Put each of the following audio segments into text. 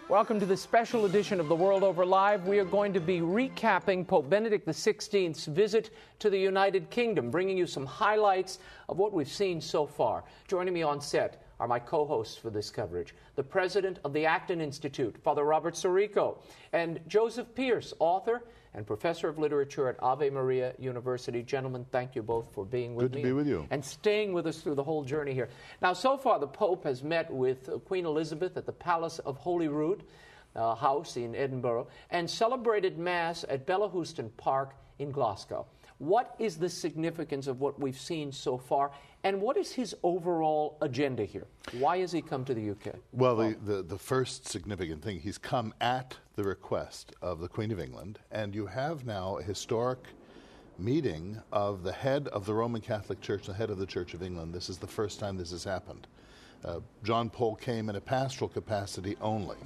Welcome to this special edition of The World Over Live. We are going to be recapping Pope Benedict XVI's visit to the United Kingdom, bringing you some highlights of what we've seen so far. Joining me on set are my co-hosts for this coverage, the president of the Acton Institute, Father Robert Sirico, and Joseph Pearce, author and professor of literature at Ave Maria University. Gentlemen, thank you both for being with me. Good to be with you. And staying with us through the whole journey here. Now, so far, the Pope has met with Queen Elizabeth at the Palace of Holyrood House in Edinburgh and celebrated Mass at Bellahouston Park in Glasgow. What is the significance of what we've seen so far, and what is his overall agenda here? Why has he come to the UK? Well, the first significant thing, he's come at the request of the Queen of England, and you have now a historic meeting of the head of the Roman Catholic Church, the head of the Church of England. This is the first time this has happened. John Paul came in a pastoral capacity only.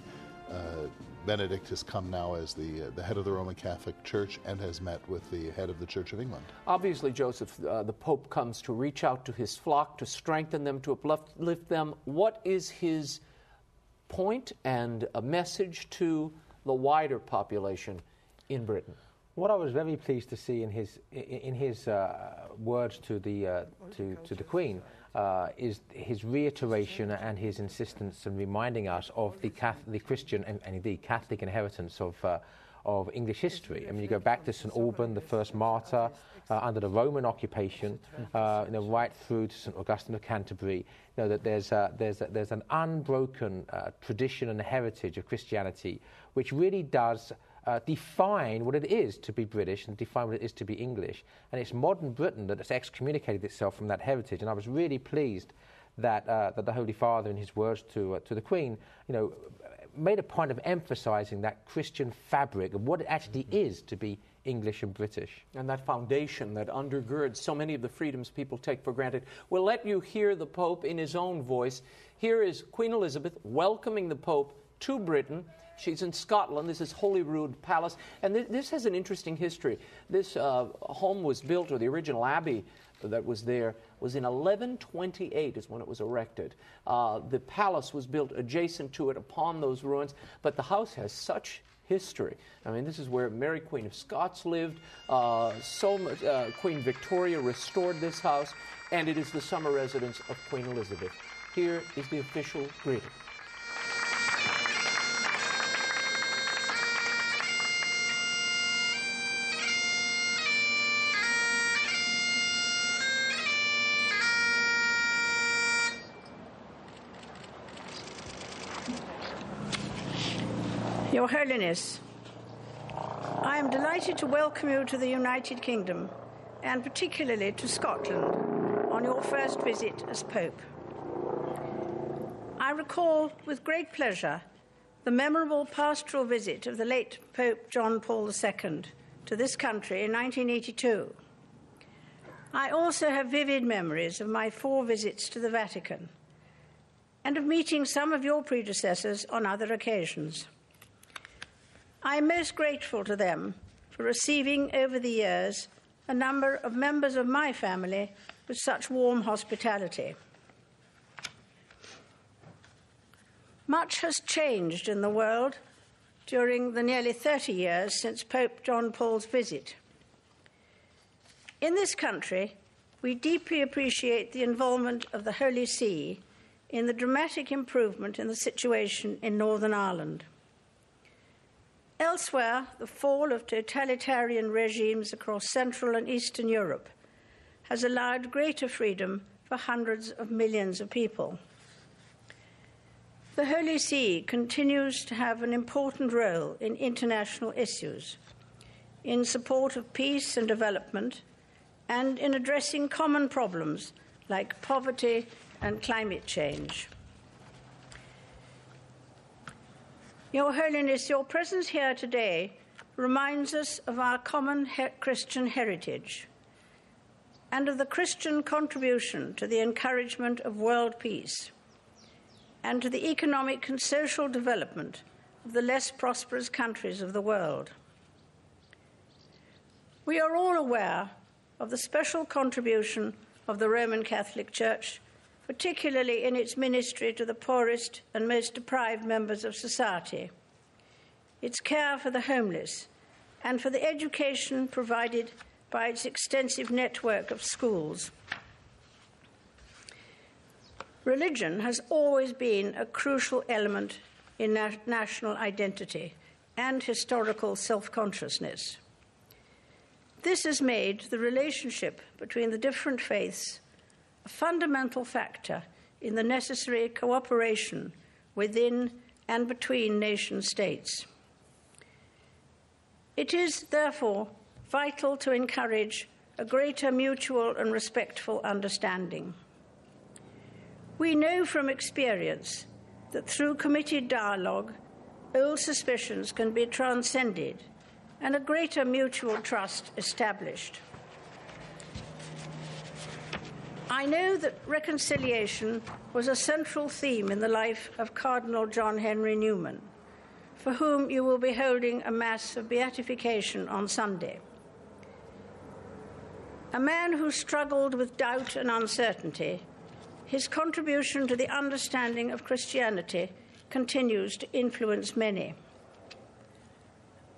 Benedict has come now as the head of the Roman Catholic Church and has met with the head of the Church of England. Obviously, Joseph, the Pope comes to reach out to his flock, to strengthen them, to uplift them. What is his point and a message to the wider population in Britain? What I was very pleased to see in his words to the Queen is his reiteration and his insistence in reminding us of the Christian and indeed Catholic inheritance of English history. I mean, you go back to St. Alban, the first martyr under the Roman occupation, right through to St. Augustine of Canterbury. That there's an unbroken tradition and heritage of Christianity, which really does define what it is to be British and define what it is to be English. And it's modern Britain that has excommunicated itself from that heritage. And I was really pleased that the Holy Father, in his words to the Queen, made a point of emphasizing that Christian fabric of what it actually is to be English and British. And that foundation that undergirds so many of the freedoms people take for granted. We'll let you hear the Pope in his own voice. Here is Queen Elizabeth welcoming the Pope to Britain. She's in Scotland. This is Holyrood Palace. And this has an interesting history. This home was built, or the original abbey that was there, was in 1128 is when it was erected. The palace was built adjacent to it upon those ruins. But the house has such history. I mean, this is where Mary, Queen of Scots, lived. Queen Victoria restored this house. And it is the summer residence of Queen Elizabeth. Here is the official greeting. Your Holiness, I am delighted to welcome you to the United Kingdom, and particularly to Scotland, on your first visit as Pope. I recall with great pleasure the memorable pastoral visit of the late Pope John Paul II to this country in 1982. I also have vivid memories of my 4 visits to the Vatican and of meeting some of your predecessors on other occasions. I am most grateful to them for receiving over the years a number of members of my family with such warm hospitality. Much has changed in the world during the nearly 30 years since Pope John Paul's visit. In this country, we deeply appreciate the involvement of the Holy See in the dramatic improvement in the situation in Northern Ireland. Elsewhere, the fall of totalitarian regimes across Central and Eastern Europe has allowed greater freedom for hundreds of millions of people. The Holy See continues to have an important role in international issues, in support of peace and development, and in addressing common problems like poverty and climate change. Your Holiness, your presence here today reminds us of our common Christian heritage and of the Christian contribution to the encouragement of world peace, and to the economic and social development of the less prosperous countries of the world. We are all aware of the special contribution of the Roman Catholic Church, particularly in its ministry to the poorest and most deprived members of society, its care for the homeless, and for the education provided by its extensive network of schools. Religion has always been a crucial element in national identity and historical self-consciousness. This has made the relationship between the different faiths a fundamental factor in the necessary cooperation within and between nation-states. It is, therefore, vital to encourage a greater mutual and respectful understanding. We know from experience that through committed dialogue, old suspicions can be transcended and a greater mutual trust established. I know that reconciliation was a central theme in the life of Cardinal John Henry Newman, for whom you will be holding a Mass of Beatification on Sunday. A man who struggled with doubt and uncertainty, his contribution to the understanding of Christianity continues to influence many.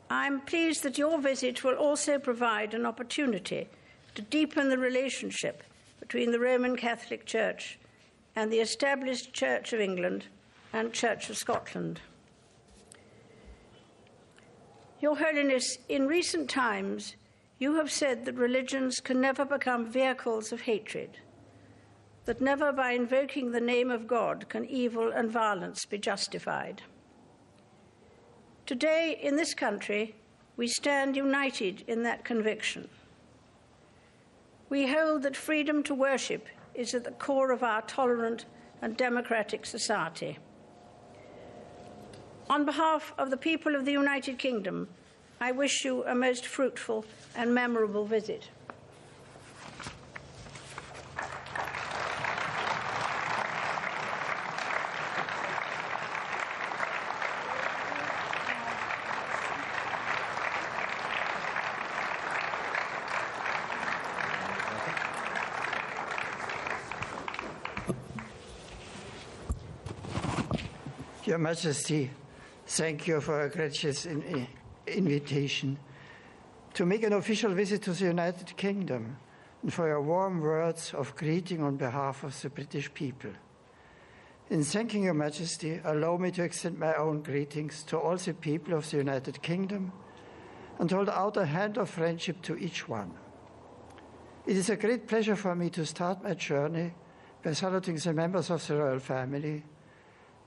I am pleased that your visit will also provide an opportunity to deepen the relationship between the Roman Catholic Church and the established Church of England and Church of Scotland. Your Holiness, in recent times, you have said that religions can never become vehicles of hatred, that never by invoking the name of God can evil and violence be justified. Today, in this country, we stand united in that conviction. We hold that freedom to worship is at the core of our tolerant and democratic society. On behalf of the people of the United Kingdom, I wish you a most fruitful and memorable visit. Your Majesty, thank you for a gracious invitation to make an official visit to the United Kingdom and for your warm words of greeting on behalf of the British people. In thanking Your Majesty, allow me to extend my own greetings to all the people of the United Kingdom and hold out a hand of friendship to each one. It is a great pleasure for me to start my journey by saluting the members of the royal family,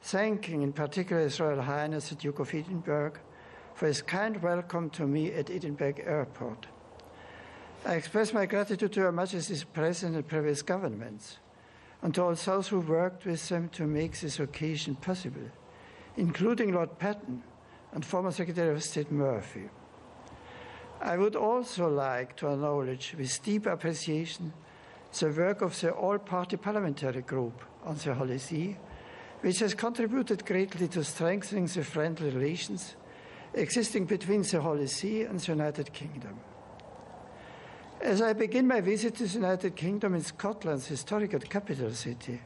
thanking in particular His Royal Highness the Duke of Edinburgh for his kind welcome to me at Edinburgh Airport. I express my gratitude to Her Majesty's present and previous governments, and to all those who worked with them to make this occasion possible, including Lord Patten and former Secretary of State Murphy. I would also like to acknowledge with deep appreciation the work of the All-Party Parliamentary Group on the Holy See, which has contributed greatly to strengthening the friendly relations existing between the Holy See and the United Kingdom. As I begin my visit to the United Kingdom in Scotland's historical capital city,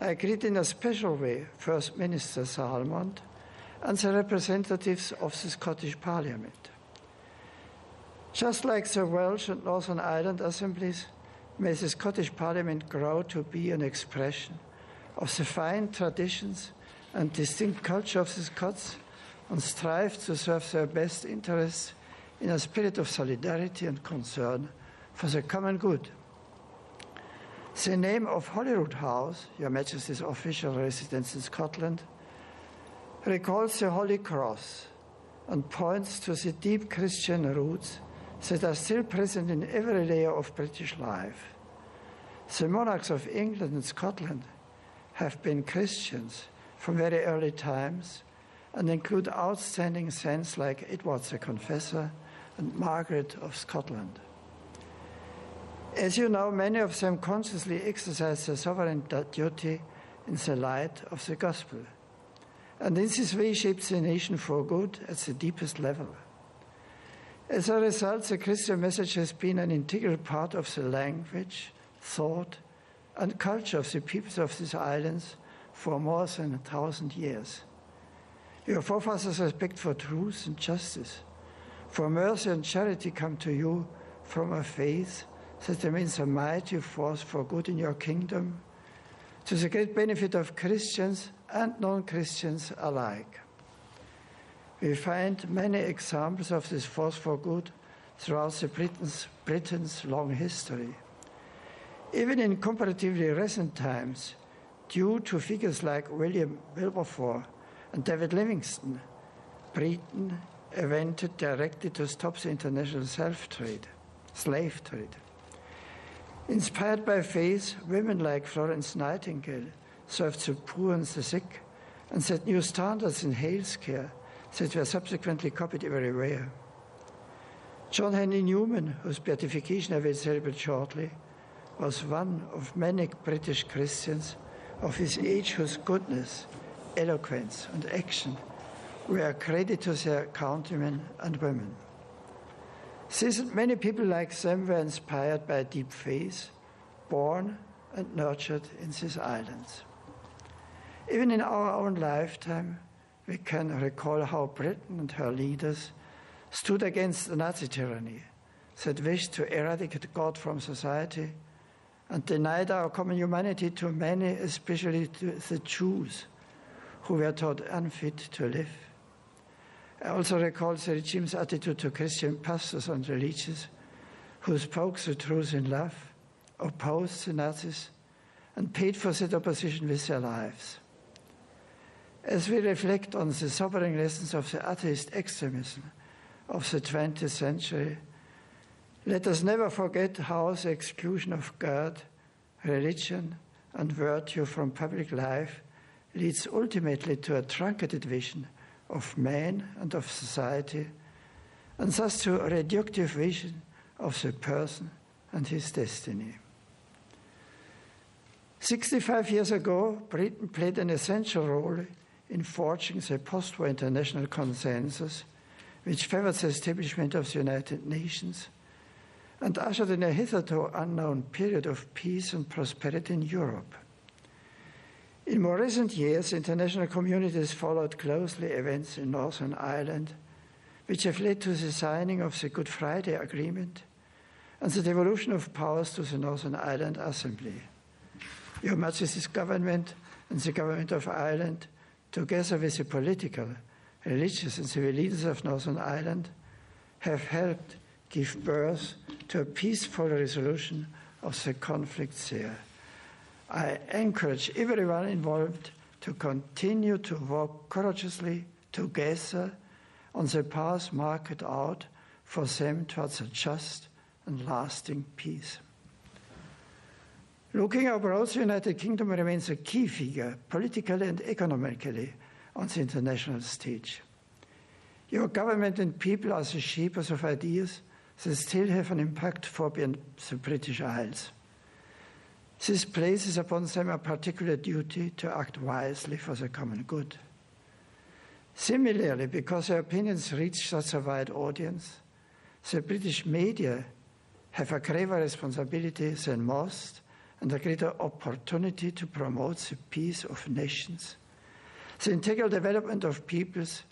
I greet in a special way First Minister Sir Almond and the representatives of the Scottish Parliament. Just like the Welsh and Northern Ireland assemblies, may the Scottish Parliament grow to be an expression of the fine traditions and distinct culture of the Scots and strive to serve their best interests in a spirit of solidarity and concern for the common good. The name of Holyrood House, Your Majesty's official residence in Scotland, recalls the Holy Cross and points to the deep Christian roots that are still present in every layer of British life. The monarchs of England and Scotland have been Christians from very early times and include outstanding saints like Edward the Confessor and Margaret of Scotland. As you know, many of them consciously exercise their sovereign duty in the light of the gospel, and in this way shaped the nation for good at the deepest level. As a result, the Christian message has been an integral part of the language, thought, and culture of the peoples of these islands for more than 1,000 years. Your forefathers' respect for truth and justice, for mercy and charity come to you from a faith that remains a mighty force for good in your kingdom, to the great benefit of Christians and non-Christians alike. We find many examples of this force for good throughout Britain's long history. Even in comparatively recent times, due to figures like William Wilberforce and David Livingstone, Britain invented directly to stop the international slave trade. Inspired by faith, women like Florence Nightingale served the poor and the sick and set new standards in health care that were subsequently copied everywhere. John Henry Newman, whose beatification I will celebrate shortly, was one of many British Christians of his age whose goodness, eloquence, and action were a credit to their countrymen and women. These and many people like them were inspired by deep faith, born and nurtured in these islands. Even in our own lifetime, we can recall how Britain and her leaders stood against the Nazi tyranny that wished to eradicate God from society and denied our common humanity to many, especially to the Jews, who were thought unfit to live. I also recall the regime's attitude to Christian pastors and religious who spoke the truth in love, opposed the Nazis, and paid for that opposition with their lives. As we reflect on the sobering lessons of the atheist extremism of the 20th century, let us never forget how the exclusion of God, religion, and virtue from public life leads ultimately to a truncated vision of man and of society, and thus to a reductive vision of the person and his destiny. 65 years ago, Britain played an essential role in forging the post-war international consensus, which favored the establishment of the United Nations and ushered in a hitherto unknown period of peace and prosperity in Europe. In more recent years, international communities followed closely events in Northern Ireland, which have led to the signing of the Good Friday Agreement and the devolution of powers to the Northern Ireland Assembly. Your Majesty's government and the government of Ireland, together with the political, religious and civil leaders of Northern Ireland, have helped give birth to a peaceful resolution of the conflicts there. I encourage everyone involved to continue to work courageously together on the path marked out for them towards a just and lasting peace. Looking abroad, the United Kingdom remains a key figure, politically and economically, on the international stage. Your government and people are the shapers of ideas that still have an impact for beyond the British Isles. This places upon them a particular duty to act wisely for the common good. Similarly, because their opinions reach such a wide audience, the British media have a graver responsibility than most and a greater opportunity to promote the peace of nations, the integral development of peoples,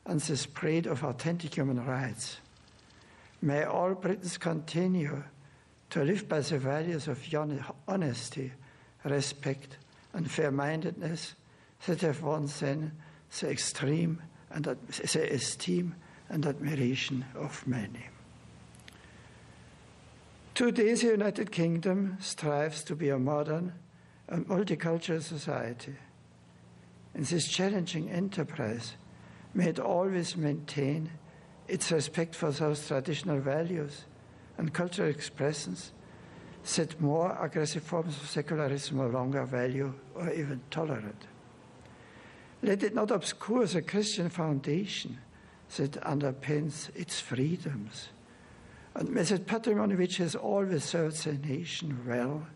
and the spread of authentic human rights. May all Britons continue to live by the values of honesty, respect, and fair-mindedness that have won then the esteem and admiration of many. Today, the United Kingdom strives to be a modern and multicultural society. In this challenging enterprise, may it always maintain its respect for those traditional values and cultural expressions that more aggressive forms of secularism no longer value or even tolerate. Let it not obscure the Christian foundation that underpins its freedoms, and may that patrimony which has always served the nation well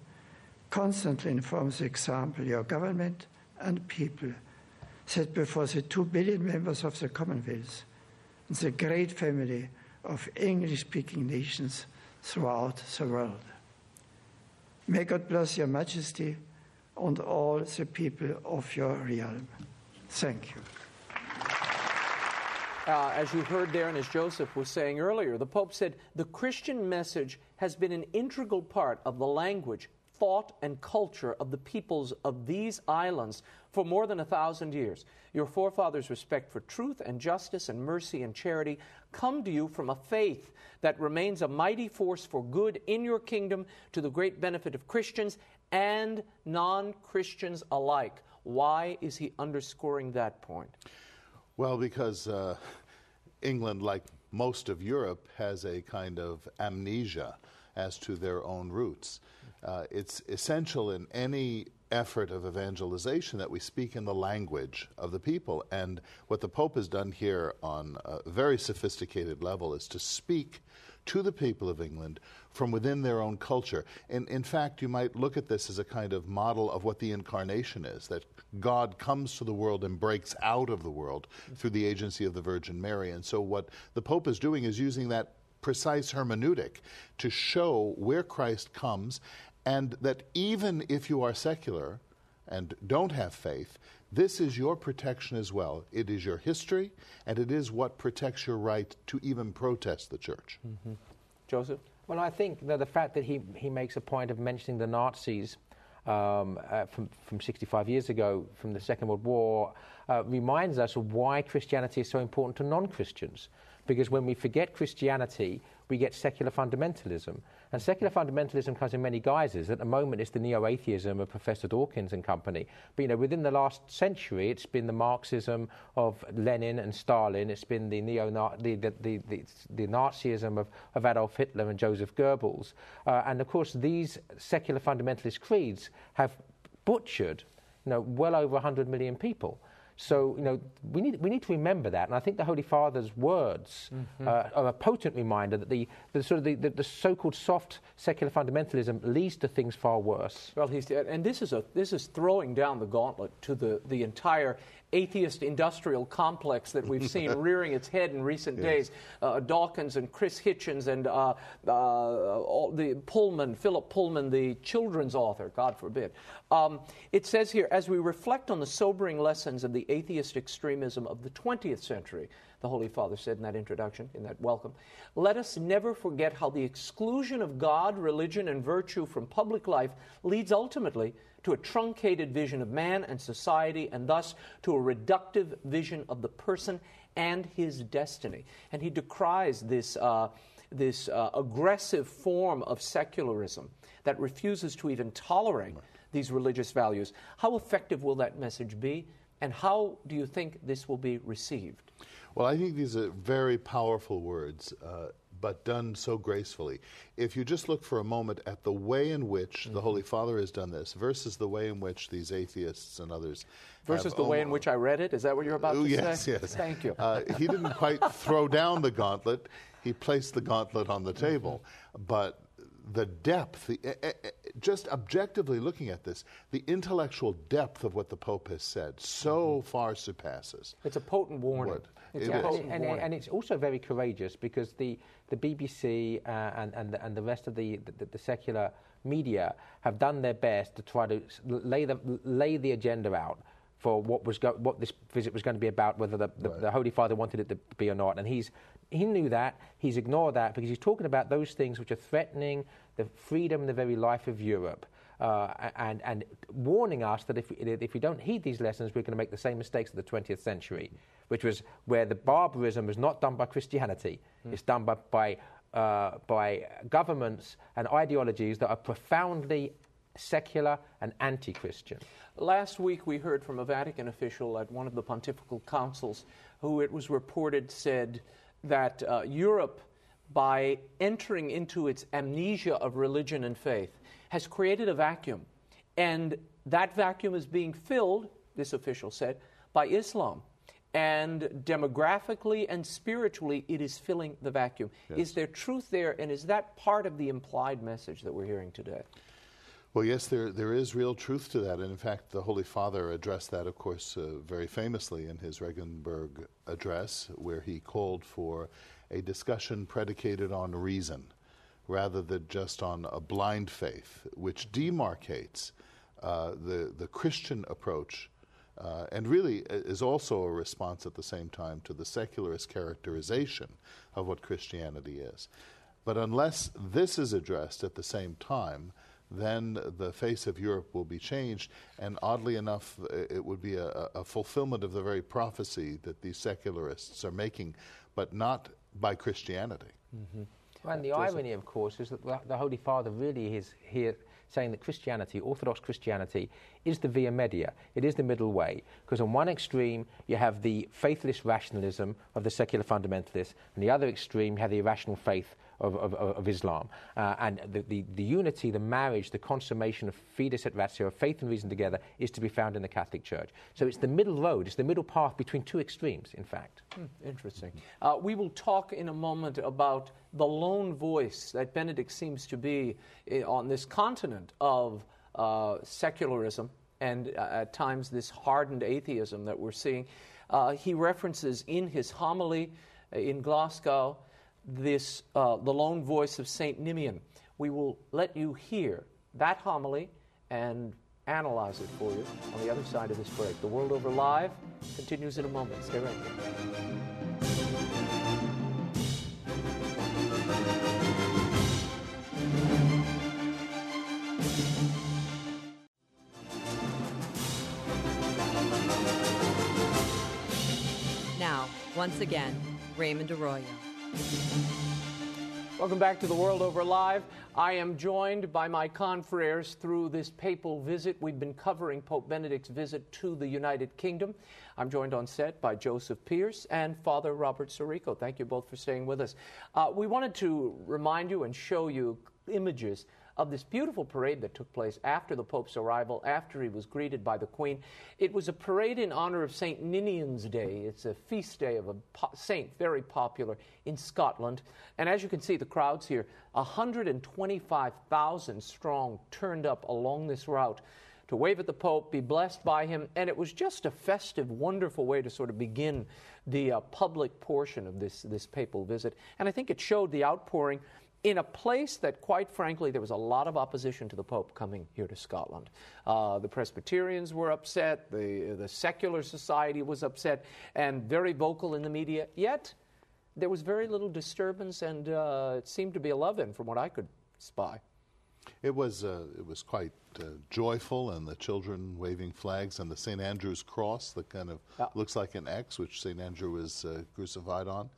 constantly informs the example your government and people set before the 2 billion members of the Commonwealth and the great family of English-speaking nations throughout the world. May God bless your Majesty and all the people of your realm. Thank you. As you heard there, and as Joseph was saying earlier, the Pope said, the Christian message has been an integral part of the language, thought, and culture of the peoples of these islands for more than 1,000 years. Your forefathers' respect for truth and justice and mercy and charity come to you from a faith that remains a mighty force for good in your kingdom to the great benefit of Christians and non-Christians alike. Why is he underscoring that point? Well, because England, like most of Europe, has a kind of amnesia as to their own roots. It's essential in any effort of evangelization that we speak in the language of the people. And what the Pope has done here on a very sophisticated level is to speak to the people of England from within their own culture. And in fact, you might look at this as a kind of model of what the incarnation is, that God comes to the world and breaks out of the world through the agency of the Virgin Mary. And so what the Pope is doing is using that precise hermeneutic to show where Christ comes, and that even if you are secular and don't have faith, this is your protection as well. It is your history, and it is what protects your right to even protest the Church. Mm-hmm. Joseph? Well, I think that the fact that he makes a point of mentioning the Nazis from 65 years ago, from the Second World War, reminds us of why Christianity is so important to non-Christians. Because when we forget Christianity, we get secular fundamentalism. And secular fundamentalism comes in many guises. At the moment, it's the neo-atheism of Professor Dawkins and company. But, within the last century, it's been the Marxism of Lenin and Stalin. It's been the Nazism of Adolf Hitler and Joseph Goebbels. And, of course, these secular fundamentalist creeds have butchered, well over 100 million people. So, we need to remember that, and I think the Holy Father's words are a potent reminder that the so-called soft secular fundamentalism leads to things far worse. Well, this is throwing down the gauntlet to the entire atheist industrial complex that we've seen rearing its head in recent days. Dawkins and Chris Hitchens and Philip Pullman, the children's author, God forbid. It says here, as we reflect on the sobering lessons of the atheist extremism of the 20th century, the Holy Father said in that introduction, in that welcome, let us never forget how the exclusion of God, religion, and virtue from public life leads ultimately to a truncated vision of man and society, and thus to a reductive vision of the person and his destiny. And he decries this aggressive form of secularism that refuses to even tolerate these religious values. How effective will that message be, and how do you think this will be received? Well, I think these are very powerful words, but done so gracefully. If you just look for a moment at the way in which the Holy Father has done this versus the way in which these atheists and others versus the way in which I read it? Is that what you're about to say? Yes. Thank you. He didn't quite throw down the gauntlet. He placed the gauntlet on the table. But the depth, just objectively looking at this, the intellectual depth of what the Pope has said so far surpasses. It's a potent warning. And it's also very courageous, because the BBC and the rest of the secular media have done their best to try to lay the agenda out for what this visit was going to be about, whether the Holy Father wanted it to be or not. And he knew that. He's ignored that, because he's talking about those things which are threatening the freedom and the very life of Europe, and warning us that if we don't heed these lessons, we're going to make the same mistakes of the 20th century, which was where the barbarism was not done by Christianity. It's done by governments and ideologies that are profoundly secular and anti-Christian. Last week we heard from a Vatican official at one of the pontifical councils who, it was reported, said that Europe, by entering into its amnesia of religion and faith, has created a vacuum. And that vacuum is being filled, this official said, by Islam. And demographically and spiritually, it is filling the vacuum. Yes. Is there truth there, and is that part of the implied message that we're hearing today? Well, yes, there is real truth to that. And in fact, the Holy Father addressed that, of course, very famously in his Regensburg address, where he called for a discussion predicated on reason rather than just on a blind faith, which demarcates the Christian approach and really is also a response at the same time to the secularist characterization of what Christianity is. But unless this is addressed at the same time, then the face of Europe will be changed, and oddly enough, it would be a fulfillment of the very prophecy that these secularists are making, but not by Christianity. Mm-hmm. Well, and the irony, of course, is that the Holy Father really is here saying that Christianity, Orthodox Christianity, is the via media. It is the middle way. Because on one extreme, you have the faithless rationalism of the secular fundamentalists, and the other extreme, you have the irrational faith of Islam. And the unity, the marriage, the consummation of fides et ratio, of faith and reason together, is to be found in the Catholic Church. So it's the middle road, it's the middle path between two extremes, in fact. Interesting. We will talk in a moment about the lone voice that Benedict seems to be on this continent of secularism and at times this hardened atheism that we're seeing. He references in his homily in Glasgow this the lone voice of St. Ninian. We will let you hear that homily and analyze it for you on the other side of this break. The World Over Live continues in a moment. Stay right there. Now, once again, Raymond Arroyo. Welcome back to The World Over Live. I am joined by my confreres through this papal visit. We've been covering Pope Benedict's visit to the United Kingdom. I'm joined on set by Joseph Pearce and Father Robert Sirico. Thank you both for staying with us. We wanted to remind you and show you images of this beautiful parade that took place after the Pope's arrival, after he was greeted by the Queen. It was a parade in honor of St. Ninian's Day. It's a feast day of a saint, very popular in Scotland. And as you can see, the crowds here, 125,000 strong, turned up along this route to wave at the Pope, be blessed by him. And it was just a festive, wonderful way to sort of begin the public portion of this papal visit. And I think it showed the outpouring in a place that, quite frankly, there was a lot of opposition to the Pope coming here to Scotland. The Presbyterians were upset, the secular society was upset, and very vocal in the media. Yet, there was very little disturbance, and it seemed to be a love-in from what I could spy. It was quite joyful, and the children waving flags, and the St. Andrew's cross that kind of looks like an X, which St. Andrew was crucified on.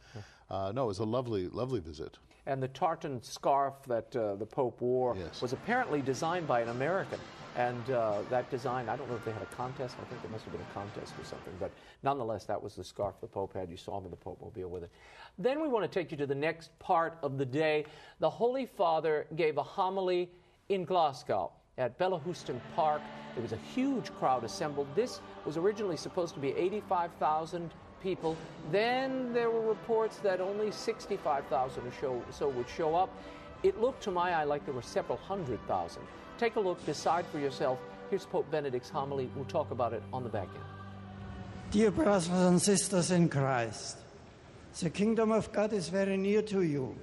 No, it was a lovely, lovely visit. And the tartan scarf that the Pope wore was apparently designed by an American. And that design, I don't know if they had a contest. I think there must have been a contest or something. But nonetheless, that was the scarf the Pope had. You saw him in the Pope Mobile with it. Then we want to take you to the next part of the day. The Holy Father gave a homily in Glasgow at Bellahouston Park. There was a huge crowd assembled. This was originally supposed to be 85,000 people. Then there were reports that only 65,000 or so would show up. It looked to my eye like there were several hundred thousand. Take a look, decide for yourself. Here's Pope Benedict's homily. We'll talk about it on the back end. Dear brothers and sisters in Christ, the kingdom of God is very near to you.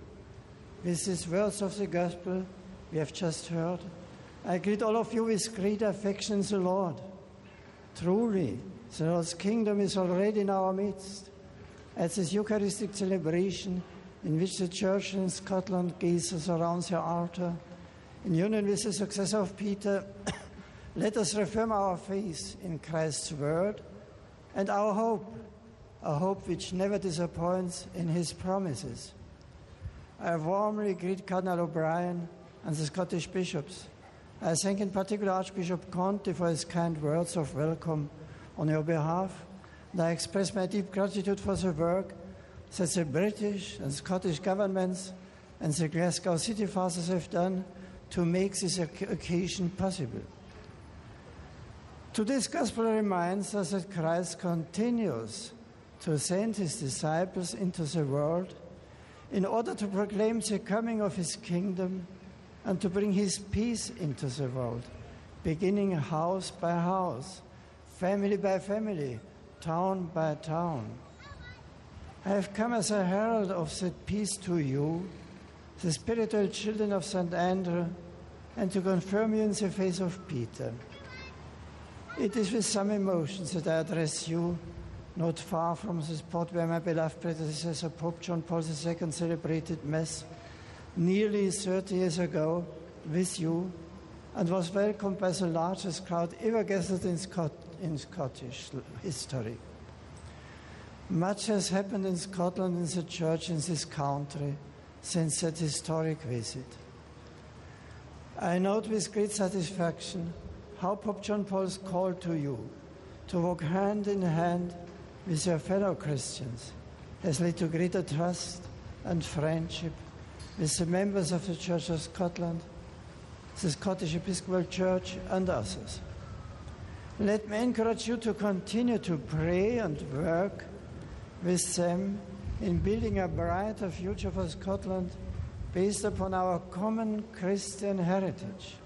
With these words of the gospel we have just heard, I greet all of you with great affection in the Lord. Truly, the Lord's kingdom is already in our midst. At this Eucharistic celebration, in which the Church in Scotland gazes around the altar, in union with the successor of Peter, let us reaffirm our faith in Christ's word and our hope which never disappoints in his promises. I warmly greet Cardinal O'Brien and the Scottish bishops. I thank in particular Archbishop Conte for his kind words of welcome on your behalf, and I express my deep gratitude for the work that the British and Scottish governments and the Glasgow City Fathers have done to make this occasion possible. Today's Gospel reminds us that Christ continues to send his disciples into the world in order to proclaim the coming of his kingdom and to bring his peace into the world, beginning house by house, family by family, town by town. I have come as a herald of that peace to you, the spiritual children of St. Andrew, and to confirm you in the faith of Peter. It is with some emotions that I address you, not far from the spot where my beloved predecessor Pope John Paul II celebrated Mass nearly 30 years ago with you, and was welcomed by the largest crowd ever gathered in Scottish history. Much has happened in Scotland and the Church in this country since that historic visit. I note with great satisfaction how Pope John Paul's call to you to walk hand in hand with your fellow Christians has led to greater trust and friendship with the members of the Church of Scotland, the Scottish Episcopal Church, and others. Let me encourage you to continue to pray and work with them in building a brighter future for Scotland based upon our common Christian heritage.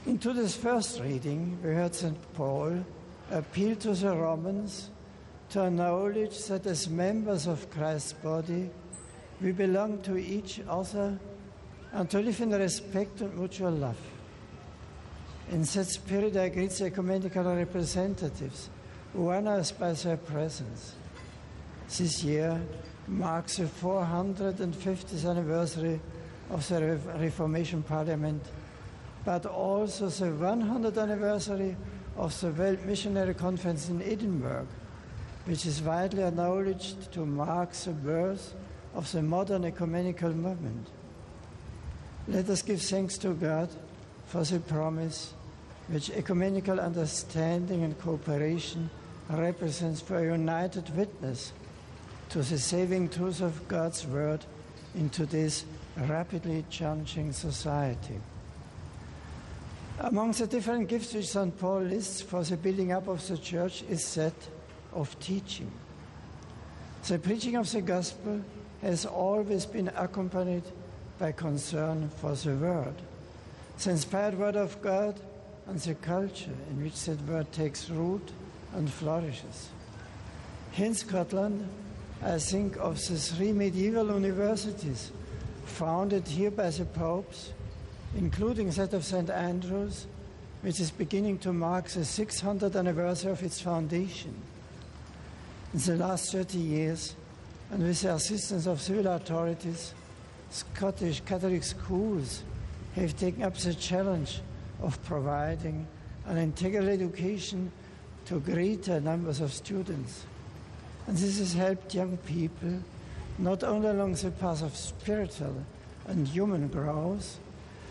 In today's first reading, we heard St. Paul appeal to the Romans to acknowledge that as members of Christ's body, we belong to each other and to live in respect and mutual love. In that spirit, I greet the ecumenical representatives who honor us by their presence. This year marks the 450th anniversary of the Reformation Parliament, but also the 100th anniversary of the World Missionary Conference in Edinburgh, which is widely acknowledged to mark the birth of the modern ecumenical movement. Let us give thanks to God for the promise which ecumenical understanding and cooperation represents for a united witness to the saving truth of God's Word in today's rapidly changing society. Among the different gifts which St. Paul lists for the building up of the Church is that of teaching. The preaching of the Gospel has always been accompanied by concern for the Word, the inspired Word of God, and the culture in which that Word takes root and flourishes. Here in Scotland, I think of the 3 medieval universities founded here by the popes, including that of St. Andrew's, which is beginning to mark the 600th anniversary of its foundation. In the last 30 years, and with the assistance of civil authorities, Scottish Catholic schools have taken up the challenge of providing an integral education to greater numbers of students. And this has helped young people not only along the path of spiritual and human growth,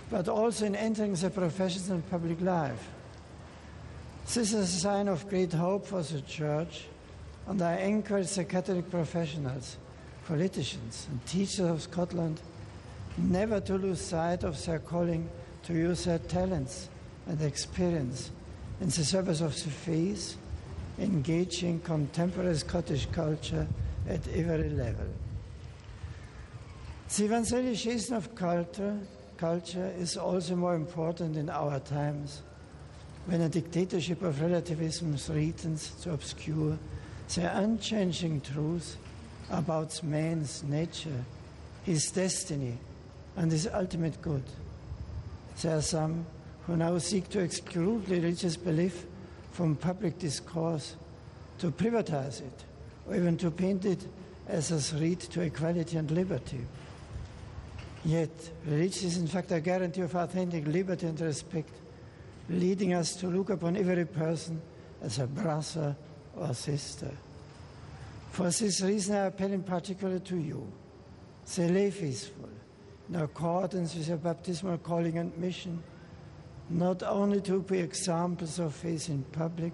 but also in entering the professions and public life. This is a sign of great hope for the Church, and I encourage the Catholic professionals, politicians, and teachers of Scotland never to lose sight of their calling to use their talents and experience in the service of the faith, engaging contemporary Scottish culture at every level. The evangelization of culture is also more important in our times, when a dictatorship of relativism threatens to obscure the unchanging truth about man's nature, his destiny, and his ultimate good. There are some who now seek to exclude religious belief from public discourse, to privatize it, or even to paint it as a threat to equality and liberty. Yet, religion is in fact a guarantee of authentic liberty and respect, leading us to look upon every person as a brother or sister. For this reason, I appeal in particular to you, the lay faithful, in accordance with your baptismal calling and mission, not only to be examples of faith in public,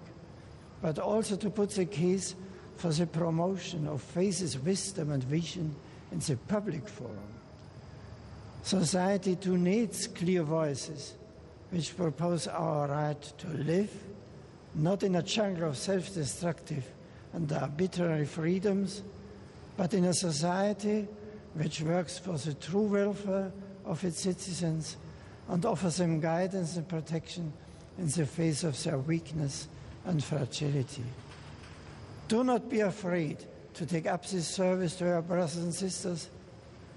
but also to put the case for the promotion of faith's wisdom and vision in the public forum. Society too needs clear voices which propose our right to live, not in a jungle of self-destructive and arbitrary freedoms, but in a society which works for the true welfare of its citizens and offers them guidance and protection in the face of their weakness and fragility. Do not be afraid to take up this service to your brothers and sisters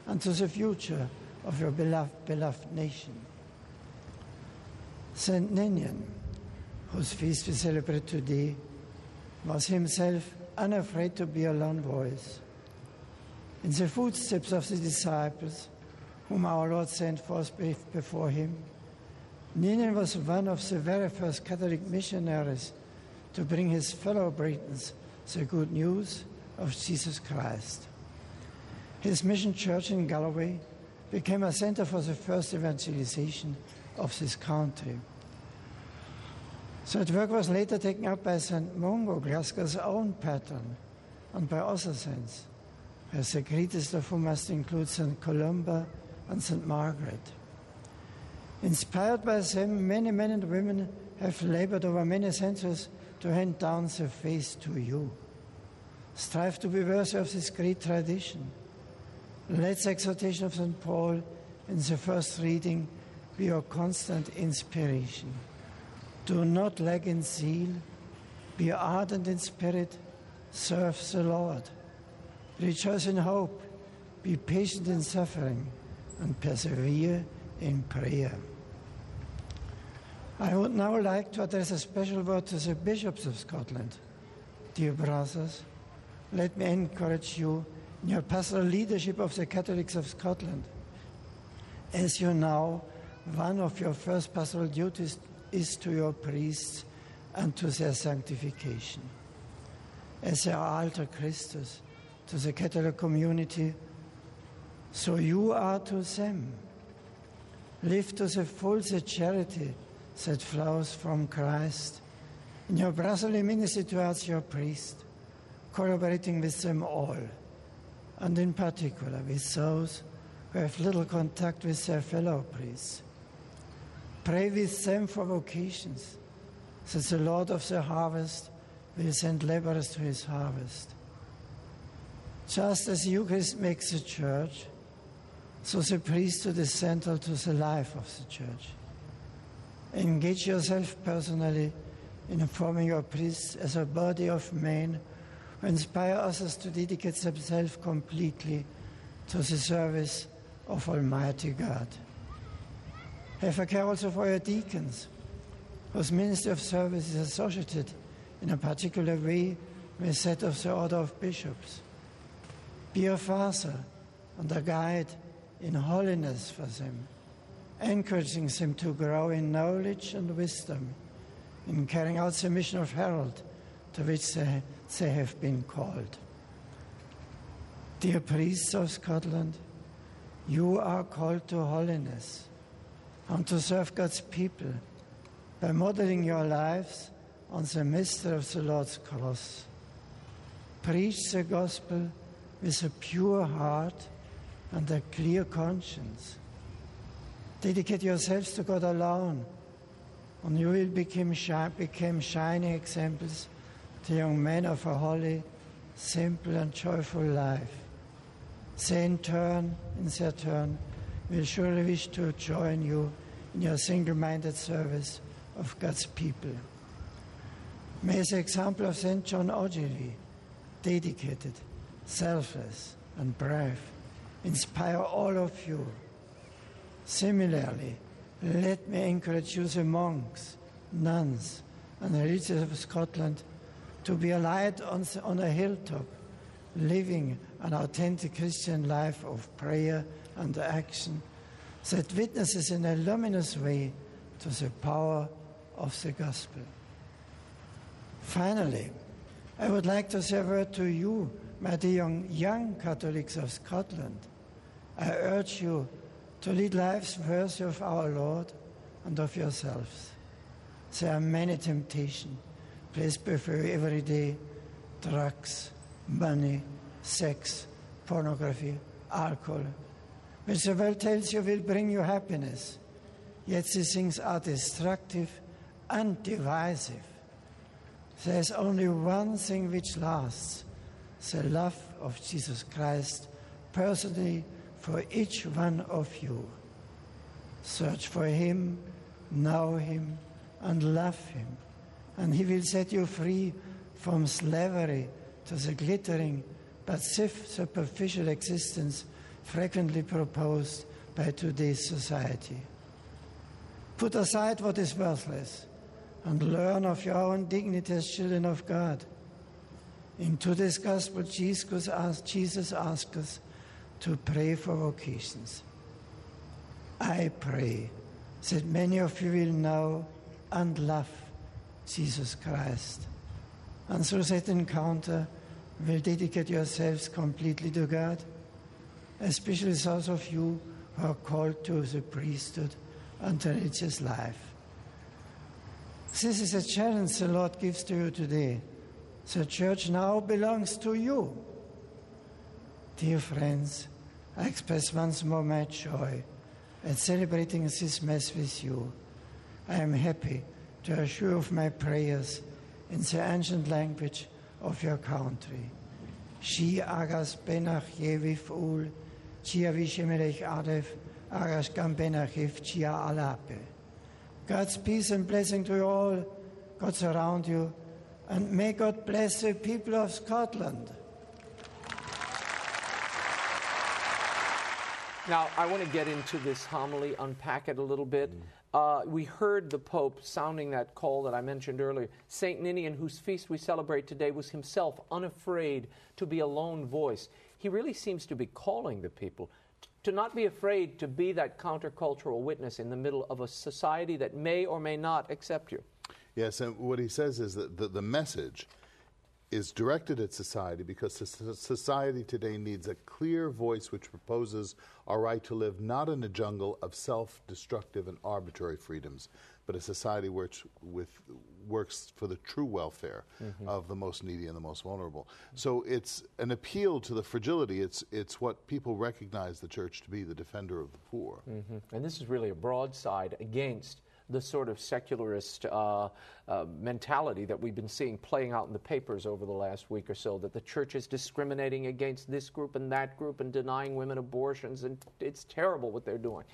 and to the future of your beloved nation. Saint Ninian, whose feast we celebrate today, was himself unafraid to be a lone voice. In the footsteps of the disciples, whom our Lord sent forth before him, Ninian was one of the very first Catholic missionaries to bring his fellow Britons the good news of Jesus Christ. His mission church in Galloway became a center for the first evangelization of this country. That work was later taken up by St. Mungo, Glasgow's own patron, and by other saints, as the greatest of whom must include St. Columba and St. Margaret. Inspired by them, many men and women have labored over many centuries to hand down the faith to you. Strive to be worthy of this great tradition. Let the exhortation of St. Paul in the first reading be your constant inspiration. Do not lack in zeal, be ardent in spirit, serve the Lord. Rejoice in hope, be patient in suffering, and persevere in prayer. I would now like to address a special word to the bishops of Scotland. Dear brothers, let me encourage you in your pastoral leadership of the Catholics of Scotland. As you know, one of your first pastoral duties is to your priests and to their sanctification. As their altar Christus to the Catholic community, so you are to them. Live to the full the charity that flows from Christ in your brotherly ministry towards your priest, collaborating with them all, and in particular with those who have little contact with their fellow priests. Pray with them for vocations, that the Lord of the harvest will send laborers to his harvest. Just as the Eucharist makes the church, so the priesthood is central to the life of the church. Engage yourself personally in forming your priests as a body of men who inspire others to dedicate themselves completely to the service of Almighty God. Have a care also for your deacons, whose ministry of service is associated in a particular way with that of the order of bishops. Be a father and a guide in holiness for them, encouraging them to grow in knowledge and wisdom, in carrying out the mission of herald to which they have been called. Dear priests of Scotland, you are called to holiness and to serve God's people by modeling your lives on the mystery of the Lord's cross. Preach the gospel with a pure heart and a clear conscience. Dedicate yourselves to God alone, and you will become shining examples to young men of a holy, simple and joyful life. They in their turn, will surely wish to join you in your single-minded service of God's people. May the example of St. John Ogilvie, dedicated, selfless and brave, inspire all of you. Similarly, let me encourage you, the monks, nuns, and religious of Scotland, to be a light on a hilltop, living an authentic Christian life of prayer and action that witnesses in a luminous way to the power of the gospel. Finally, I would like to say a word to you, my dear young Catholics of Scotland. I urge you to lead lives worthy of our Lord and of yourselves. There are many temptations placed before you every day: drugs, money, sex, pornography, alcohol, which the world tells you will bring you happiness. Yet these things are destructive and divisive. There is only one thing which lasts: the love of Jesus Christ personally for each one of you. Search for him, know him, and love him, and he will set you free from slavery to the glittering but superficial existence frequently proposed by today's society. Put aside what is worthless and learn of your own dignity as children of God. In today's gospel, Jesus asked us to pray for vocations. I pray that many of you will know and love Jesus Christ, and through that encounter will dedicate yourselves completely to God, especially those of you who are called to the priesthood and the religious life. This is a challenge the Lord gives to you today. The church now belongs to you. Dear friends, I express once more my joy at celebrating this Mass with you. I am happy to assure you of my prayers in the ancient language of your country. Shi agas benach yevif ul, chia vishemelech adef, agas gambenachif chia alape. God's peace and blessing to you all, God surround you, and may God bless the people of Scotland. Now, I want to get into this homily, unpack it a little bit. We heard the Pope sounding that call that I mentioned earlier. St. Ninian, whose feast we celebrate today, was himself unafraid to be a lone voice. He really seems to be calling the people to not be afraid to be that countercultural witness in the middle of a society that may or may not accept you. Yes, and what he says is that the message is directed at society because society today needs a clear voice which proposes our right to live not in a jungle of self-destructive and arbitrary freedoms, but a society which works for the true welfare of the most needy and the most vulnerable. So it's an appeal to the fragility. It's what people recognize the church to be, the defender of the poor. And this is really a broadside against the sort of secularist mentality that we've been seeing playing out in the papers over the last week or so, that the church is discriminating against this group and that group and denying women abortions, and it's terrible what they're doing.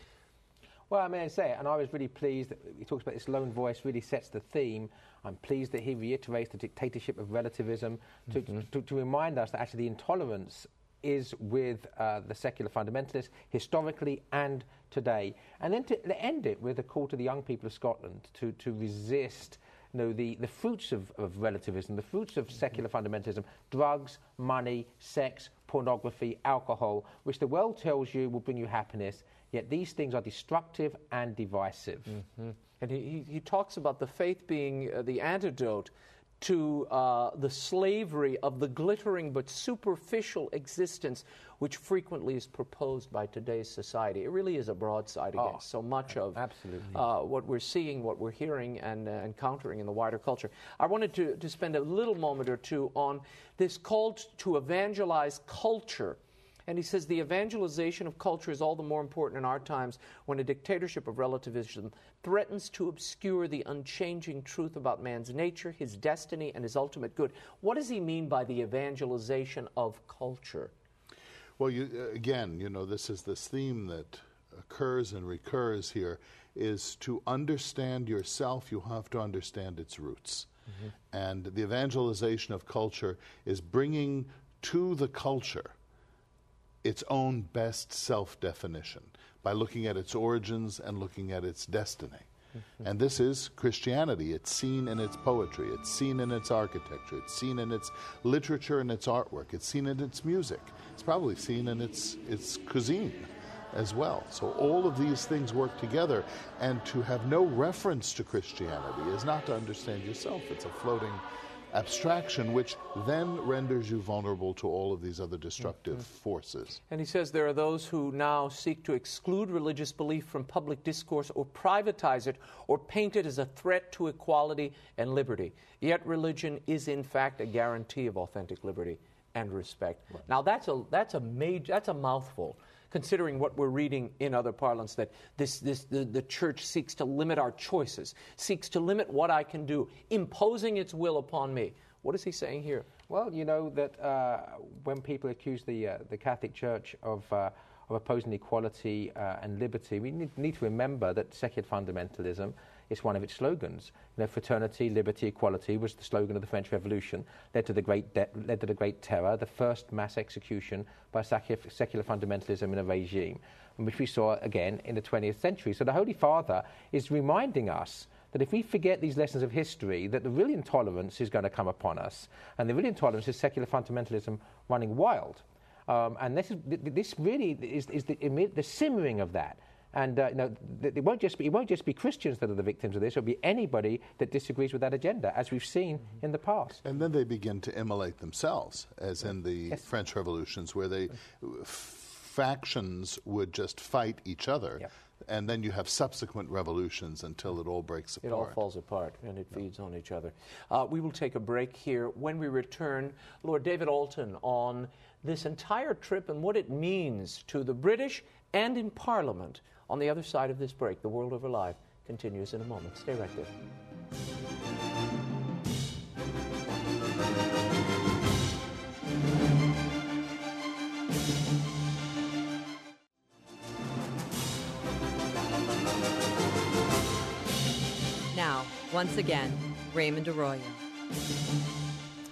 Well, I mean, I say, and I was really pleased that he talks about this lone voice really sets the theme. I'm pleased that he reiterates the dictatorship of relativism to remind us that actually the intolerance is with the secular fundamentalists historically and today. And then to end it with a call to the young people of Scotland to resist the fruits of relativism, the fruits of secular fundamentalism, drugs, money, sex, pornography, alcohol, which the world tells you will bring you happiness, yet these things are destructive and divisive. And he talks about the faith being the antidote to the slavery of the glittering but superficial existence which frequently is proposed by today's society. It really is a broadside against so much of what we're seeing, what we're hearing, and encountering in the wider culture. I wanted to spend a little moment or two on this call to evangelize culture. And he says the evangelization of culture is all the more important in our times when a dictatorship of relativism threatens to obscure the unchanging truth about man's nature, his destiny, and his ultimate good. What does he mean by the evangelization of culture? Well, again, this is this theme that occurs and recurs here, is to understand yourself, you have to understand its roots. And the evangelization of culture is bringing to the culture its own best self-definition by looking at its origins and looking at its destiny. And this is Christianity. It's seen in its poetry. It's seen in its architecture. It's seen in its literature and its artwork. It's seen in its music. It's probably seen in its cuisine as well. So all of these things work together. And to have no reference to Christianity is not to understand yourself. It's a floating abstraction, which then renders you vulnerable to all of these other destructive forces. And he says there are those who now seek to exclude religious belief from public discourse or privatize it or paint it as a threat to equality and liberty. Yet religion is in fact a guarantee of authentic liberty and respect. Right. Now that's a mouthful, considering what we're reading in other parlance, that the church seeks to limit our choices, seeks to limit what I can do, imposing its will upon me. What is he saying here? Well, that when people accuse the Catholic Church of of opposing equality and liberty, we need to remember that secular fundamentalism is one of its slogans. Fraternity, liberty, equality was the slogan of the French Revolution, led to the Great Terror, the first mass execution by secular fundamentalism in a regime, which we saw again in the 20th century. So the Holy Father is reminding us that if we forget these lessons of history, that the real intolerance is going to come upon us, and the real intolerance is secular fundamentalism running wild. And this really is the simmering of that. And it won't just be Christians that are the victims of this. It'll be anybody that disagrees with that agenda, as we've seen in the past. And then they begin to immolate themselves, as in the French revolutions, where factions would just fight each other. Yep. And then you have subsequent revolutions until it all breaks apart. It all falls apart, and it feeds on each other. We will take a break here. When we return, Lord David Alton on this entire trip and what it means to the British and in Parliament. On the other side of this break, The World Over Live continues in a moment. Stay right there. Now, once again, Raymond Arroyo.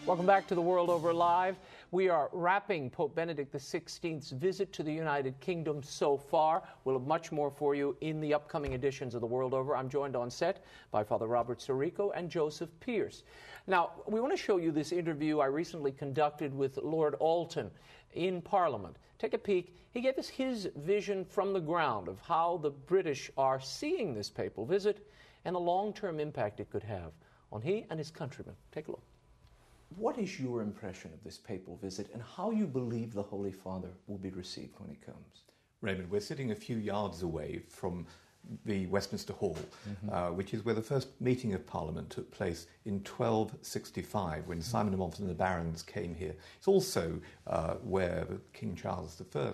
Welcome back to The World Over Live. We are wrapping Pope Benedict XVI's visit to the United Kingdom so far. We'll have much more for you in the upcoming editions of The World Over. I'm joined on set by Father Robert Sirico and Joseph Pearce. Now, we want to show you this interview I recently conducted with Lord Alton in Parliament. Take a peek. He gave us his vision from the ground of how the British are seeing this papal visit and the long-term impact it could have on he and his countrymen. Take a look. What is your impression of this papal visit and how you believe the Holy Father will be received when he comes? Raymond, we're sitting a few yards away from the Westminster Hall, which is where the first meeting of Parliament took place in 1265 when Simon de Montfort and the barons came here. It's also where King Charles I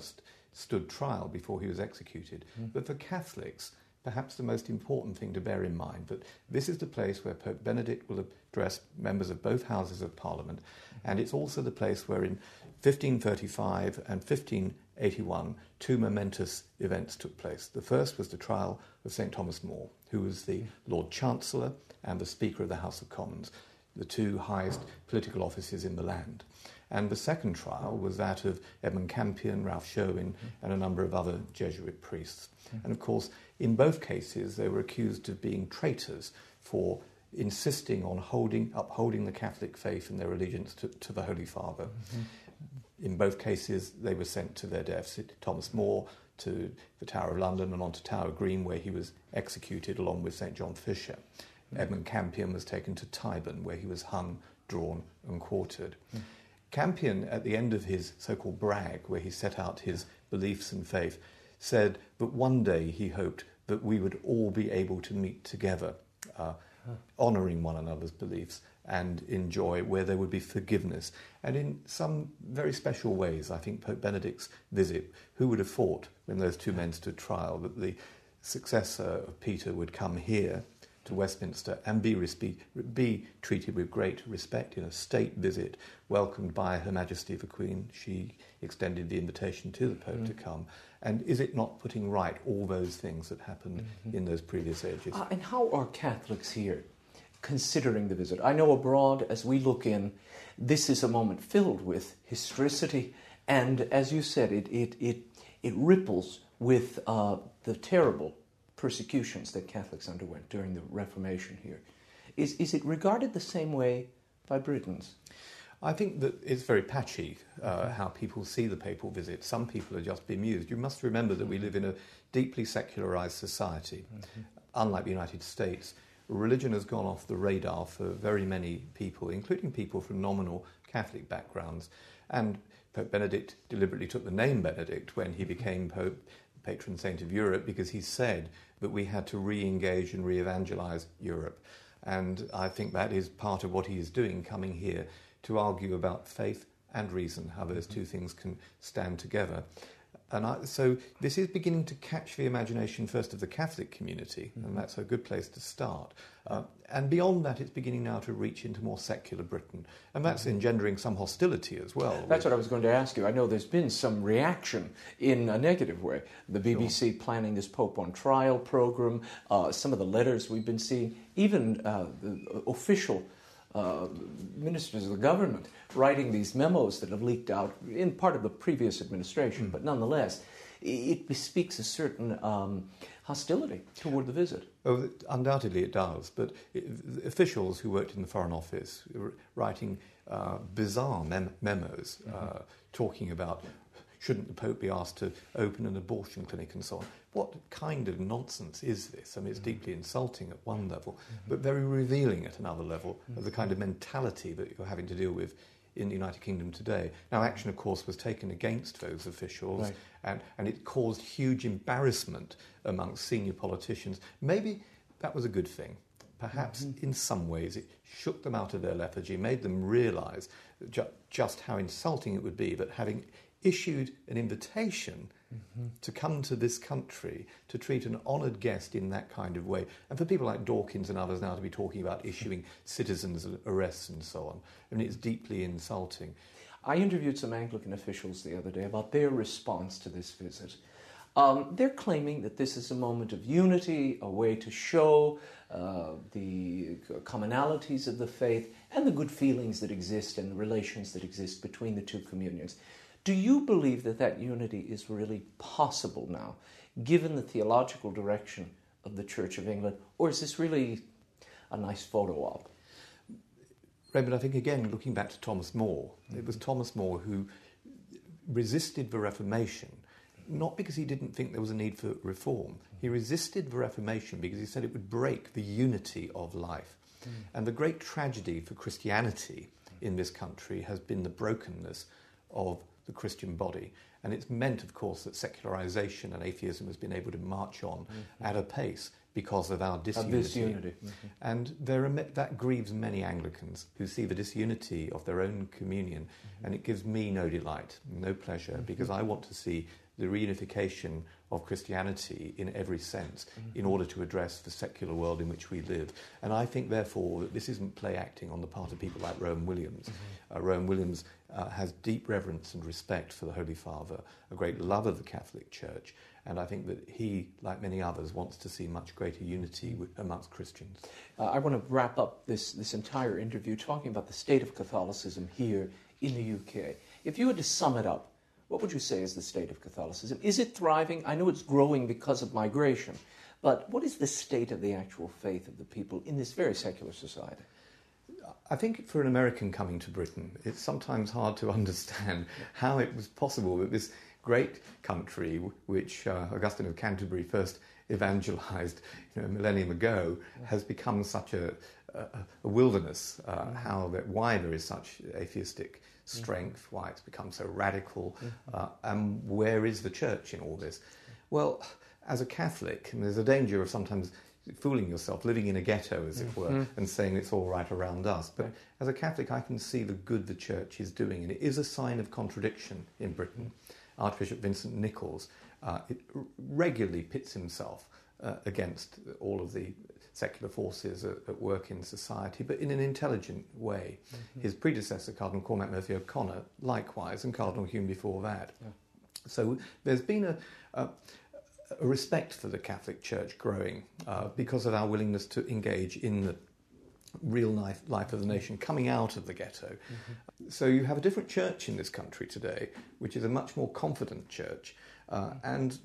stood trial before he was executed. But for Catholics, perhaps the most important thing to bear in mind, that this is the place where Pope Benedict will address members of both houses of Parliament, and it's also the place where in 1535 and 1581 two momentous events took place. The first was the trial of St. Thomas More, who was the Lord Chancellor and the Speaker of the House of Commons, the two highest political offices in the land. And the second trial was that of Edmund Campion, Ralph Sherwin, and a number of other Jesuit priests. And of course, in both cases, they were accused of being traitors for insisting on upholding the Catholic faith and their allegiance to the Holy Father. In both cases, they were sent to their deaths. Thomas More to the Tower of London and on to Tower Green, where he was executed along with St. John Fisher. Edmund Campion was taken to Tyburn, where he was hung, drawn and quartered. Campion, at the end of his so-called brag, where he set out his beliefs and faith, said that one day he hoped that we would all be able to meet together, honouring one another's beliefs and enjoy where there would be forgiveness. And in some very special ways, I think Pope Benedict's visit, who would have thought when those two men stood trial that the successor of Peter would come here to Westminster and be treated with great respect in a state visit, welcomed by Her Majesty the Queen. She extended the invitation to the Pope to come. And is it not putting right all those things that happened in those previous ages? And how are Catholics here considering the visit? I know abroad, as we look in, this is a moment filled with historicity, and as you said, it ripples with the terrible persecutions that Catholics underwent during the Reformation here. Is it regarded the same way by Britons? I think that it's very patchy how people see the papal visit. Some people are just bemused. You must remember that we live in a deeply secularized society. Unlike the United States, religion has gone off the radar for very many people, including people from nominal Catholic backgrounds. And Pope Benedict deliberately took the name Benedict when he became Pope, patron saint of Europe, because he said that we had to re-engage and re-evangelize Europe. And I think that is part of what he is doing, coming here to argue about faith and reason, how those two things can stand together. And so this is beginning to catch the imagination first of the Catholic community, and that's a good place to start. And beyond that, it's beginning now to reach into more secular Britain. And that's engendering some hostility as well. That's what I was going to ask you. I know there's been some reaction in a negative way. The BBC planning this Pope on Trial program, some of the letters we've been seeing, even the official ministers of the government writing these memos that have leaked out in part of the previous administration, but nonetheless, it bespeaks a certain hostility toward the visit. Oh, undoubtedly it does, but officials who worked in the Foreign Office writing bizarre memos talking about shouldn't the Pope be asked to open an abortion clinic and so on. What kind of nonsense is this? I mean, it's deeply insulting at one level, but very revealing at another level of the kind of mentality that you're having to deal with in the United Kingdom today. Now, action, of course, was taken against those officials, and it caused huge embarrassment amongst senior politicians. Maybe that was a good thing. Perhaps in some ways it shook them out of their lethargy, made them realise just how insulting it would be that having issued an invitation to come to this country to treat an honoured guest in that kind of way, and for people like Dawkins and others now to be talking about issuing citizens' arrests and so on. I mean, it's deeply insulting. I interviewed some Anglican officials the other day about their response to this visit. They're claiming that this is a moment of unity, a way to show the commonalities of the faith and the good feelings that exist and the relations that exist between the two communions. Do you believe that that unity is really possible now, given the theological direction of the Church of England, or is this really a nice photo op? Raymond, I think, again, looking back to Thomas More, it was Thomas More who resisted the Reformation, not because he didn't think there was a need for reform. He resisted the Reformation because he said it would break the unity of life. And the great tragedy for Christianity in this country has been the brokenness of the Christian body. And it's meant, of course, that secularization and atheism has been able to march on at a pace because of our disunity. And that grieves many Anglicans who see the disunity of their own communion, and it gives me no delight, no pleasure, because I want to see the reunification of Christianity in every sense in order to address the secular world in which we live. And I think, therefore, that this isn't play acting on the part of people like Rowan Williams. Rowan Williams has deep reverence and respect for the Holy Father, a great love of the Catholic Church, and I think that he, like many others, wants to see much greater unity amongst Christians. I want to wrap up this entire interview talking about the state of Catholicism here in the UK. If you had to sum it up, what would you say is the state of Catholicism? Is it thriving? I know it's growing because of migration, but what is the state of the actual faith of the people in this very secular society? I think for an American coming to Britain, it's sometimes hard to understand how it was possible that this great country, which Augustine of Canterbury first evangelized a millennium ago, has become such a wilderness. Why there is such atheistic strength, why it's become so radical, and where is the church in all this? Well, as a Catholic, and there's a danger of sometimes fooling yourself, living in a ghetto, as it were, and saying it's all right around us. But as a Catholic, I can see the good the Church is doing, and it is a sign of contradiction in Britain. Archbishop Vincent Nichols regularly pits himself against all of the secular forces at work in society, but in an intelligent way. His predecessor, Cardinal Cormac Murphy O'Connor, likewise, and Cardinal Hume before that. So there's been a respect for the Catholic Church growing because of our willingness to engage in the real life of the nation coming out of the ghetto. So you have a different church in this country today, which is a much more confident church, and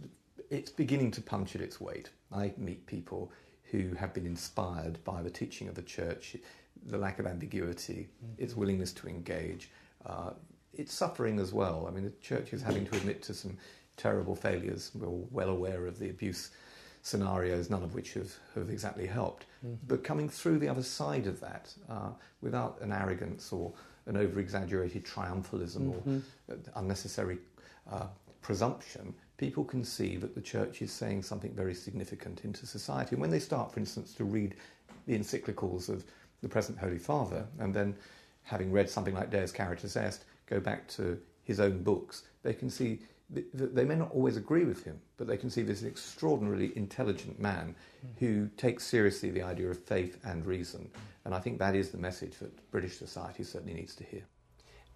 it's beginning to punch at its weight. I meet people who have been inspired by the teaching of the church, the lack of ambiguity, its willingness to engage. It's suffering as well. I mean, the church is having to admit to some terrible failures. We're all well aware of the abuse scenarios, none of which have exactly helped. But coming through the other side of that, without an arrogance or an over-exaggerated triumphalism or unnecessary presumption, people can see that the church is saying something very significant into society. And when they start, for instance, to read the encyclicals of the present Holy Father, and then having read something like Deus Caritas Est, go back to his own books, they can see they may not always agree with him, but they can see this extraordinarily intelligent man who takes seriously the idea of faith and reason. And I think that is the message that British society certainly needs to hear.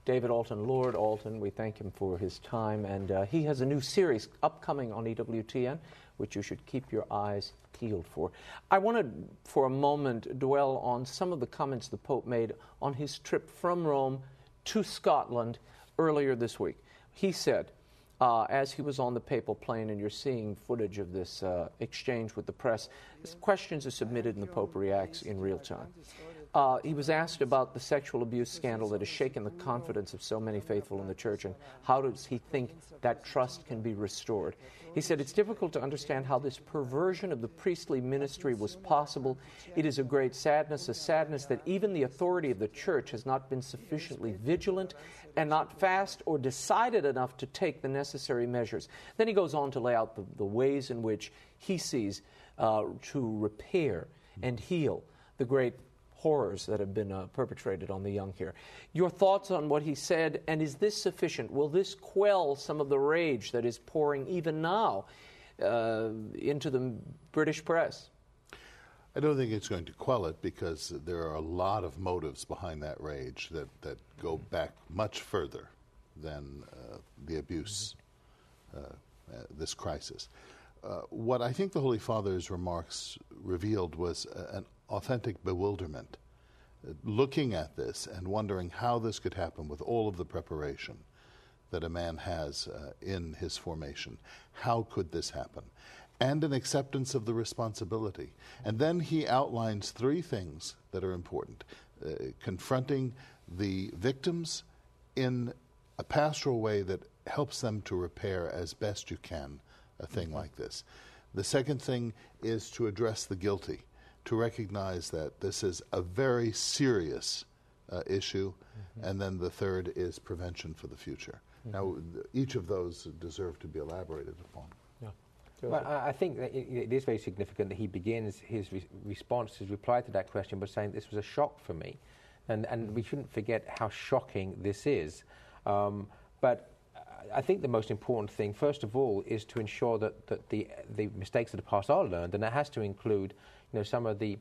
David Alton, Lord Alton, we thank him for his time, and he has a new series upcoming on EWTN, which you should keep your eyes peeled for. I want to, for a moment, dwell on some of the comments the Pope made on his trip from Rome to Scotland earlier this week. He said, as he was on the papal plane, and you're seeing footage of this exchange with the press, questions are submitted and the Pope reacts in real time. He was asked about the sexual abuse scandal that has shaken the confidence of so many faithful in the Church, and how does he think that trust can be restored. He said, it's difficult to understand how this perversion of the priestly ministry was possible. It is a great sadness, a sadness that even the authority of the Church has not been sufficiently vigilant and not fast or decided enough to take the necessary measures. Then he goes on to lay out the ways in which he sees to repair and heal the great horrors that have been perpetrated on the young here. Your thoughts on what he said, and is this sufficient? Will this quell some of the rage that is pouring even now into the British press? I don't think it's going to quell it, because there are a lot of motives behind that rage that go back much further than the abuse, this crisis. What I think the Holy Father's remarks revealed was an authentic bewilderment, looking at this and wondering how this could happen with all of the preparation that a man has in his formation. How could this happen? And an acceptance of the responsibility. And then he outlines three things that are important. Confronting the victims in a pastoral way that helps them to repair as best you can a thing like this. The second thing is to address the guilty, to recognize that this is a very serious issue. And then the third is prevention for the future. Now, each of those deserve to be elaborated upon. Well, I think that it is very significant that he begins his response, his reply to that question, by saying this was a shock for me. And we shouldn't forget how shocking this is. But I think the most important thing, first of all, is to ensure that the mistakes of the past are learned, and that has to include, some of the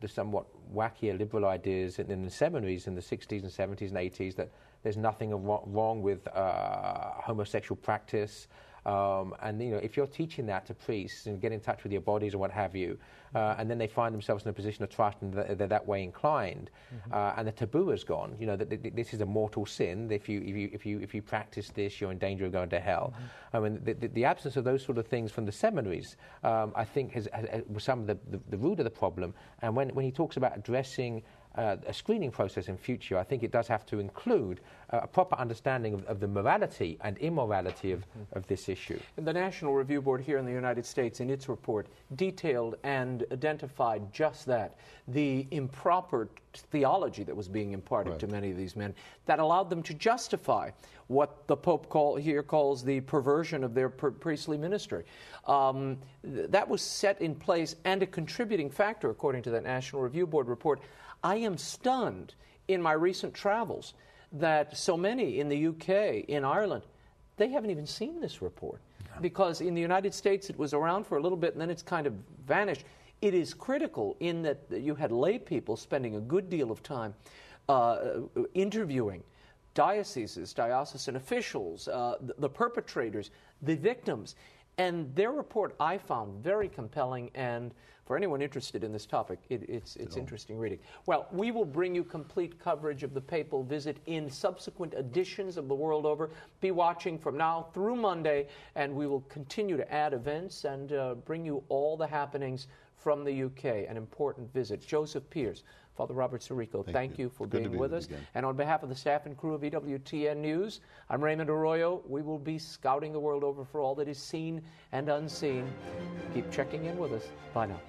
somewhat wackier liberal ideas in the seminaries in the 60s and 70s and 80s, that there's nothing wrong with homosexual practice. And if you're teaching that to priests and get in touch with your bodies and what have you, and then they find themselves in a position of trust and they're that way inclined, and the taboo is gone. That this is a mortal sin. If you practice this, you're in danger of going to hell. I mean, the absence of those sort of things from the seminaries, I think, was some of the root of the problem. And when he talks about addressing a screening process in future, I think it does have to include a proper understanding of the morality and immorality of this issue. And the National Review Board here in the United States, in its report, detailed and identified just that, the improper theology that was being imparted to many of these men that allowed them to justify what the Pope calls the perversion of their priestly ministry. That was set in place and a contributing factor, according to that National Review Board report. I am stunned in my recent travels that so many in the UK, in Ireland, they haven't even seen this report. Because in the United States it was around for a little bit and then it's kind of vanished. It is critical in that you had lay people spending a good deal of time interviewing diocesan officials, the perpetrators, the victims. And their report I found very compelling, and for anyone interested in this topic, it's interesting reading. Well, we will bring you complete coverage of the papal visit in subsequent editions of The World Over. Be watching from now through Monday, and we will continue to add events and bring you all the happenings from the UK, an important visit. Joseph Pearce, Father Robert Sirico, thank you for being with us. Again. And on behalf of the staff and crew of EWTN News, I'm Raymond Arroyo. We will be scouting the world over for all that is seen and unseen. Keep checking in with us. Bye now.